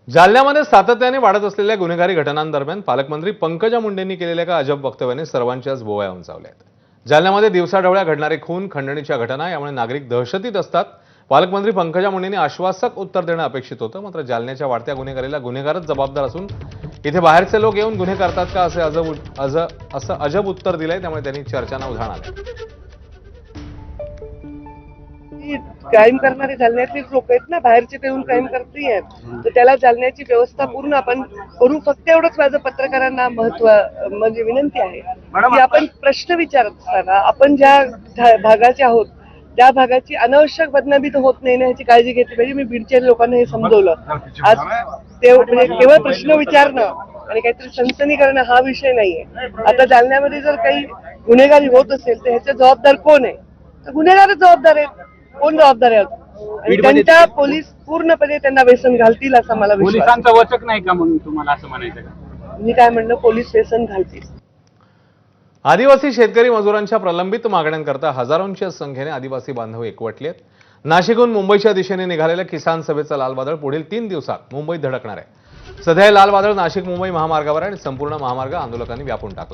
जालन्यामध्ये सातत्याने वाढत असलेल्या गुन्हेगारी घटनांदरम्यान पालकमंत्री पंकजा मुंडेंनी केलेल्या एका अजब वक्तव्याने सर्वांच्याच भोवया उंचावल्या आहेत। जालन्यामध्ये दिवसाढवळ्या घडणारे खून, खंडणीच्या घटना यामुळे नागरिक दहशतीत असतात। पालकमंत्री पंकजा मुंडेंनी आश्वासक उत्तर देणं अपेक्षित होतं, मात्र जालन्याच्या वाढत्या गुन्हेगारीला गुन्हेगारच जबाबदार असून इथे बाहेरचे लोक येऊन गुन्हे करतात का असं अजब उत्तर दिलंय, त्यामुळे त्यांनी चर्चांना उधाण आलंय। क्राईम करणारे जालन्यातलेच लोक आहेत ना, बाहेरचे ते येऊन क्राईम करत नाही आहेत। तर त्याला जालन्याची व्यवस्था पूर्ण आपण करू। फक्त एवढंच माझं पत्रकारांना म्हणजे विनंती आहे की आपण प्रश्न विचारत असताना आपण ज्या भागाचे आहोत त्या भागाची अनावश्यक बदनामी तर होत नाही ना, ह्याची काळजी घेतली पाहिजे। मी बीडच्या लोकांना हे समजवलं। आज म्हणजे केवळ प्रश्न विचारणं आणि काहीतरी सनसनी करणं हा विषय नाहीये। आता जालन्यामध्ये जर काही गुन्हेगारी होत असेल तर ह्याचे जबाबदार कोण आहे? तर गुन्हेगारच जबाबदार आहेत। कोण जबाबदार आहे? आणि त्यांच्या पोलीस पूर्णपणे त्यांना व्यसन घालतील असा मला विश्वास आहे। पोलिसांचा वचक नाही का म्हणून तुम्हाला असं म्हणायचं का? मी काय म्हणलं, पोलीस व्यसन घालतील। आदिवासी शेतकरी मजुरांच्या प्रलंबित मागण्यांकरता हजारोंच्या संख्येने आदिवासी बांधव एकवटले आहेत। नाशिकहून मुंबईच्या दिशेने निघालेल्या किसान सभेचं लाल वादळ पुढील 3 दिवसात मुंबईत धडकणार आहे। सध्या हे लाल वादळ नाशिक मुंबई महामार्गावर आहे आणि संपूर्ण महामार्ग आंदोलकांनी व्यापून टाकलाय।